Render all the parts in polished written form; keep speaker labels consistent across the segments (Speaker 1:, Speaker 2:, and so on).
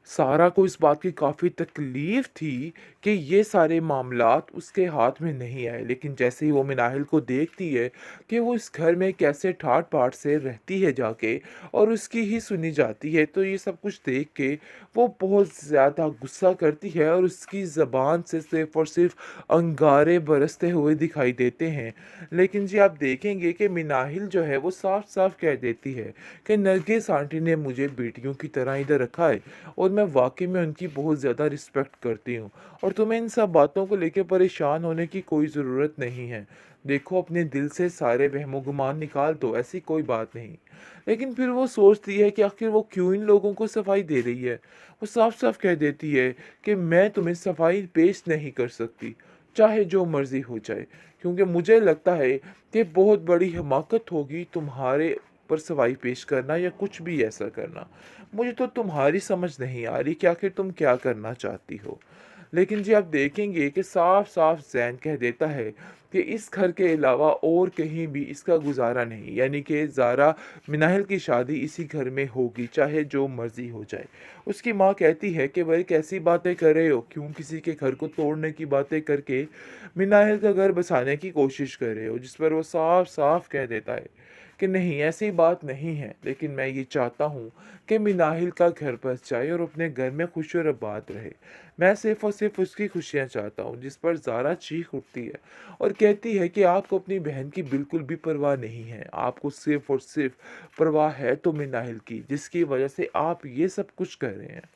Speaker 1: सारा को इस बात की काफ़ी तकलीफ़ थी कि ये सारे मामलात उसके हाथ में नहीं आए। लेकिन जैसे ही वो मिनाहिल को देखती है कि वो इस घर में कैसे ठाट-बाट से रहती है जाके और उसकी ही सुनी जाती है, तो ये सब कुछ देख के वो बहुत ज़्यादा गुस्सा करती है और उसकी ज़बान से सिर्फ़ और सिर्फ़ अंगारे बरसते हुए दिखाई देते हैं। लेकिन जी आप देखेंगे कि मिनाहिल जो है वो साफ-साफ कह देती है कि नरगिस आंटी ने मुझे बेटियों की तरह इधर रखा है और मैं वाक़ई में उनकी बहुत ज़्यादा रिस्पेक्ट करती हूँ और तुम्हें इन सब बातों को लेके परेशान होने की कोई ज़रूरत नहीं है। देखो अपने दिल से सारे वहमो-गुमान निकाल दो, ऐसी कोई बात नहीं। लेकिन फिर वो सोचती है कि आखिर वो क्यों इन लोगों को सफाई दे रही है। वो साफ-साफ कह देती है कि मैं तुम्हें सफाई पेश नहीं कर सकती, चाहे जो मर्ज़ी हो जाए। क्योंकि मुझे लगता है कि बहुत बड़ी हिमाकत होगी तुम्हारे पर सफाई पेश करना या कुछ भी ऐसा करना। मुझे तो तुम्हारी समझ नहीं आ रही कि आखिर तुम क्या करना चाहती हो। लेकिन जी आप देखेंगे कि साफ-साफ ज़ैन कह देता है कि इस घर के अलावा और कहीं भी इसका गुज़ारा नहीं। यानी कि ज़ारा मिनाहिल की शादी इसी घर में होगी, चाहे जो मर्ज़ी हो जाए। उसकी माँ कहती है कि भाई कैसी बातें कर रहे हो? क्यों किसी के घर को तोड़ने की बातें करके मिनाहिल का घर बसाने की कोशिश कर रहे हो? जिस पर वो साफ-साफ कह देता है कि नहीं ऐसी बात नहीं है, लेकिन मैं ये चाहता हूँ कि मिनाहिल का घर बस जाए और अपने घर में खुश और आबाद रहे। मैं सिर्फ़ और सिर्फ़ उसकी खुशियाँ चाहता हूँ। जिस पर ज़ारा चीख उठती है और कहती है कि आपको अपनी बहन की बिल्कुल भी परवाह नहीं है। आपको सिर्फ़ और सिर्फ़ परवाह है तो मिनाहिल की, जिसकी वज़ह से आप ये सब कुछ कर रहे हैं।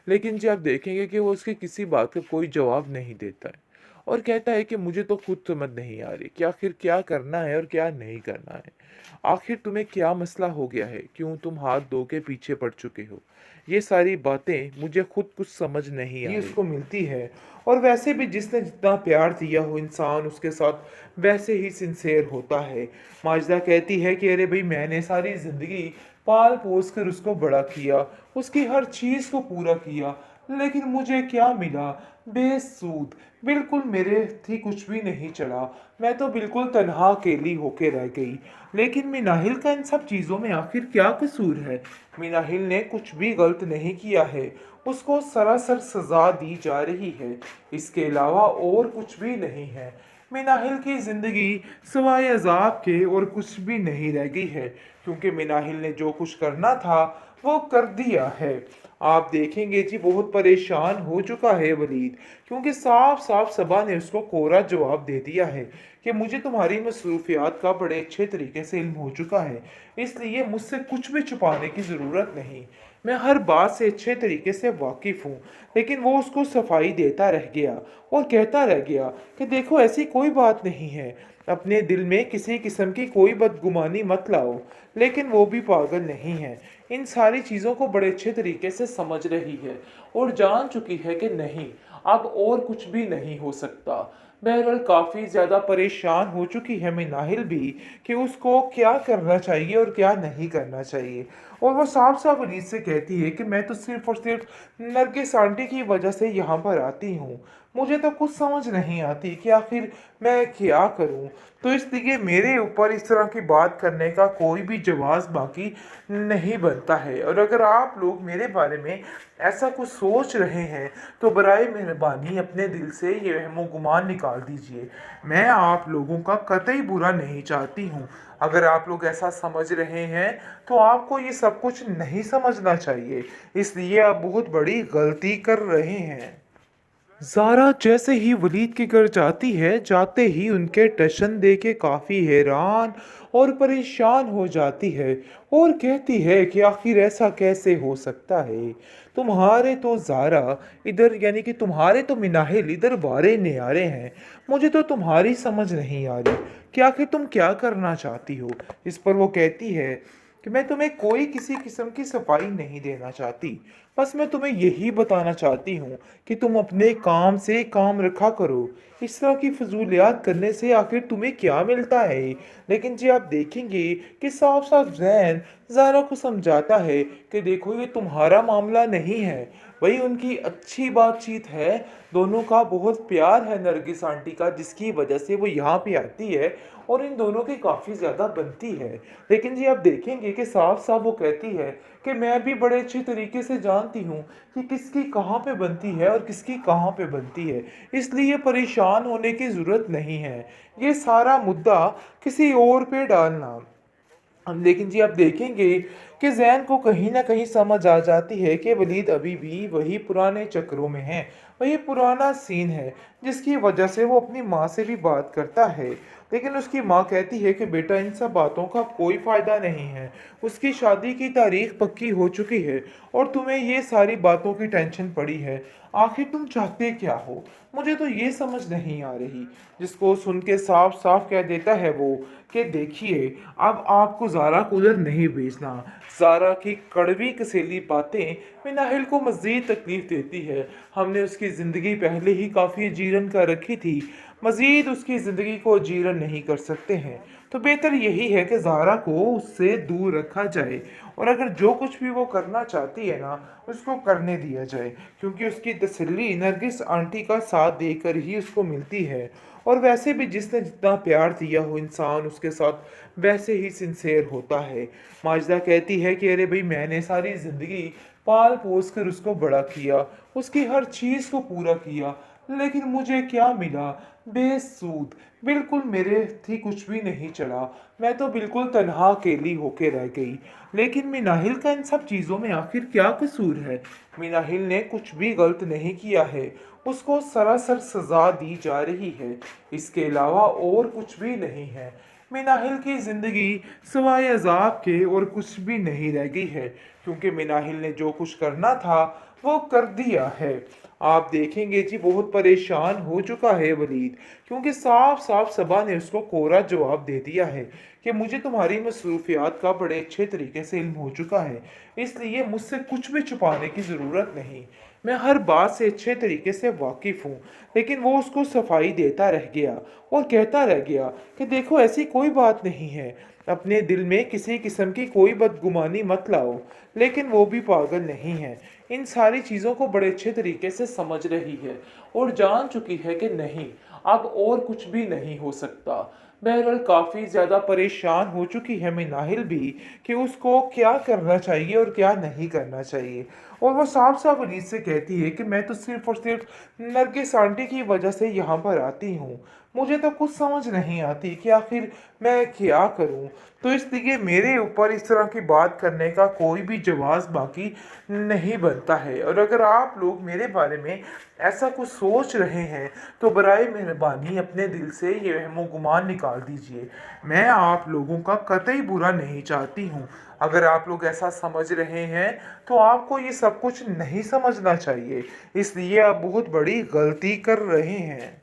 Speaker 1: लेकिन जी आप देखेंगे कि वो उसकी किसी बात का कोई जवाब नहीं देता है और कहता है कि मुझे तो खुद समझ नहीं आ रही कि आखिर क्या करना है और क्या नहीं करना है। आखिर तुम्हें क्या मसला हो गया है? क्यों तुम हाथ धो के पीछे पड़ चुके हो? ये सारी बातें मुझे खुद कुछ समझ नहीं आ रही। उसको मिलती है और वैसे भी जिसने जितना प्यार दिया हो इंसान उसके साथ वैसे ही सिंसेयर होता है। माजिदा कहती है कि अरे भई मैंने सारी ज़िंदगी पाल-पोस कर उसको बड़ा किया, उसकी हर चीज़ को पूरा किया, लेकिन मुझे क्या मिला? बेसूद, बिल्कुल मेरे थी कुछ भी नहीं चढ़ा। मैं तो बिल्कुल तन्हा अकेली होके रह गई। लेकिन मिनाहिल का इन सब चीज़ों में आखिर क्या कसूर है? मिनाहिल ने कुछ भी गलत नहीं किया है। उसको सरासर सज़ा दी जा रही है। इसके अलावा और कुछ भी नहीं है। मिनाहिल की ज़िंदगी सिवाय अज़ाब के और कुछ भी नहीं रह गई है, क्योंकि मिनाहिल ने जो कुछ करना था, वो कर दिया है। आप देखेंगे जी बहुत परेशान हो चुका है वलीद, क्योंकि साफ-साफ सबा ने उसको कोरा जवाब दे दिया है कि मुझे तुम्हारी मसरूफियात का बड़े अच्छे तरीके से इल्म हो चुका है, इसलिए मुझसे कुछ भी छुपाने की ज़रूरत नहीं। मैं हर बात से अच्छे तरीके से वाकिफ़ हूँ। लेकिन वो उसको सफाई देता रह गया और कहता रह गया कि देखो ऐसी कोई बात नहीं है। अपने दिल में किसी किस्म की कोई बदगुमानी मत लाओ। लेकिन वो भी पागल नहीं है। इन सारी चीज़ों को बड़े अच्छे तरीके से समझ रही है और जान चुकी है कि नहीं, अब और कुछ भी नहीं हो सकता। बहरहाल काफ़ी ज़्यादा परेशान हो चुकी है मिनाहिल भी कि उसको क्या करना चाहिए और क्या नहीं करना चाहिए। और वो साफ-साफ वलीद से कहती है कि मैं तो सिर्फ़ और सिर्फ़ नरगिस आंटी की वजह से यहाँ पर आती हूँ। मुझे तो कुछ समझ नहीं आती कि आखिर मैं क्या करूँ? तो इसलिए मेरे ऊपर इस तरह की बात करने का कोई भी जवाज़ बाकी नहीं बनता है और अगर आप लोग मेरे बारे में ऐसा कुछ सोच रहे हैं, तो बराए मेहरबानी अपने दिल से ये वहमो-गुमान निकाल दीजिए। मैं आप लोगों का कतई बुरा नहीं चाहती हूँ। अगर आप लोग ऐसा समझ रहे हैं, तो आपको ये सब कुछ नहीं समझना चाहिए। इसलिए आप बहुत बड़ी गलती कर रहे हैं। ज़ारा जैसे ही वलीद के घर जाती है, जाते ही उनके टशन देख के काफ़ी हैरान और परेशान हो जाती है और कहती है कि आखिर ऐसा कैसे हो सकता है? तुम्हारे तो ज़ारा इधर यानी कि तुम्हारे तो मिनाहिल इधर वारे न्यारे हैं। मुझे तो तुम्हारी समझ नहीं आ रही कि आखिर तुम क्या करना चाहती हो? इस पर वो कहती है कि मैं तुम्हें कोई किसी किस्म की सफाई नहीं देना चाहती। बस मैं तुम्हें यही बताना चाहती हूँ कि तुम अपने काम से काम रखा करो। इस तरह की फ़िज़ूलियात करने से आखिर तुम्हें क्या मिलता है? लेकिन जी आप देखेंगे कि साफ-साफ ज़ैन ज़ारा को समझाता है कि देखो ये तुम्हारा मामला नहीं है। वही उनकी अच्छी बातचीत है, दोनों का बहुत प्यार है नरगिस आंटी का, जिसकी वजह से वो यहाँ पे आती है और इन दोनों की काफ़ी ज़्यादा बनती है। लेकिन जी आप देखेंगे कि साफ-साफ वो कहती है कि मैं भी बड़े अच्छे तरीके से जानती हूँ कि किसकी कहाँ पे बनती है और किसकी कहाँ पे बनती है। इसलिए परेशान होने की ज़रूरत नहीं है। ये सारा मुद्दा किसी और पे डालना। लेकिन जी आप देखेंगे कि ज़ैन को कहीं न कहीं समझ आ जाती है कि वलीद अभी भी वही पुराने चक्रों में है, वही पुराना सीन है, जिसकी वजह से वो अपनी माँ से भी बात करता है। लेकिन उसकी माँ कहती है कि बेटा इन सब बातों का कोई फ़ायदा नहीं है, उसकी शादी की तारीख पक्की हो चुकी है और तुम्हें ये सारी बातों की टेंशन पड़ी है। आखिर तुम चाहते क्या हो? मुझे तो ये समझ नहीं आ रही। जिसको सुन के साफ-साफ कह देता है वो कि देखिए, अब आपको ज़ारा कूलर नहीं बेचना। ज़ारा की कड़वी कसेली बातें मिनाहिल को मज़ीद तकलीफ़ देती है। हमने उसकी ज़िंदगी पहले ही काफ़ी जीरन कर रखी थी, मज़ीद उसकी ज़िंदगी को जीरन नहीं कर सकते हैं। तो बेहतर यही है कि ज़ारा को उससे दूर रखा जाए और अगर जो कुछ भी वो करना चाहती है ना, उसको करने दिया जाए, क्योंकि उसकी तसल्ली नरगिस आंटी का साथ देकर ही उसको मिलती है। और वैसे भी जिसने जितना प्यार दिया हो इंसान उसके साथ वैसे ही सिंसेर होता है। माजिदा कहती है कि अरे भाई मैंने सारी ज़िंदगी पाल पोस कर उसको बड़ा किया, उसकी हर चीज़ को पूरा किया, लेकिन मुझे क्या मिला? बेसूद, बिल्कुल मेरे थी कुछ भी नहीं चढ़ा। मैं तो बिल्कुल तन्हा अकेली होके रह गई। लेकिन मिनाहिल का इन सब चीज़ों में आखिर क्या कसूर है? मिनाहिल ने कुछ भी गलत नहीं किया है, उसको सरासर सज़ा दी जा रही है, इसके अलावा और कुछ भी नहीं है। मिनाहिल की ज़िंदगी सिवाय अज़ाब के और कुछ भी नहीं रह गई है, क्योंकि मिनाहिल ने जो कुछ करना था वो कर दिया है। आप देखेंगे जी बहुत परेशान हो चुका है वलीद, क्योंकि साफ-साफ सबा ने उसको कोरा जवाब दे दिया है कि मुझे तुम्हारी मसरूफियात का बड़े अच्छे तरीके से इल्म हो चुका है, इसलिए मुझसे कुछ भी छुपाने की ज़रूरत नहीं। मैं हर बात से अच्छे तरीके से वाकिफ़ हूँ। लेकिन वो उसको सफाई देता रह गया और कहता रह गया कि देखो ऐसी कोई बात नहीं है, अपने दिल में किसी किस्म की कोई बदगुमानी मत लाओ। लेकिन वो भी पागल नहीं है, इन सारी चीज़ों को बड़े अच्छे तरीके से समझ रही है और जान चुकी है कि नहीं, अब और कुछ भी नहीं हो सकता। बहरहाल काफ़ी ज़्यादा परेशान हो चुकी है मिनाहिल भी कि उसको क्या करना चाहिए और क्या नहीं करना चाहिए। और वो साफ-साफ अनीस से कहती है कि मैं तो सिर्फ़ और सिर्फ़ नरगिस आंटी की वजह से यहाँ पर आती हूँ। मुझे तो कुछ समझ नहीं आती कि आखिर मैं क्या करूँ? तो इसलिए मेरे ऊपर इस तरह की बात करने का कोई भी जवाज़ बाकी नहीं बनता है और अगर आप लोग मेरे बारे में ऐसा कुछ सोच रहे हैं, तो बराए मेहरबानी अपने दिल से ये वहमो-गुमान निकाल दीजिए। मैं आप लोगों का कतई बुरा नहीं चाहती हूँ। अगर आप लोग ऐसा समझ रहे हैं, तो आपको ये सब कुछ नहीं समझना चाहिए। इसलिए आप बहुत बड़ी गलती कर रहे हैं।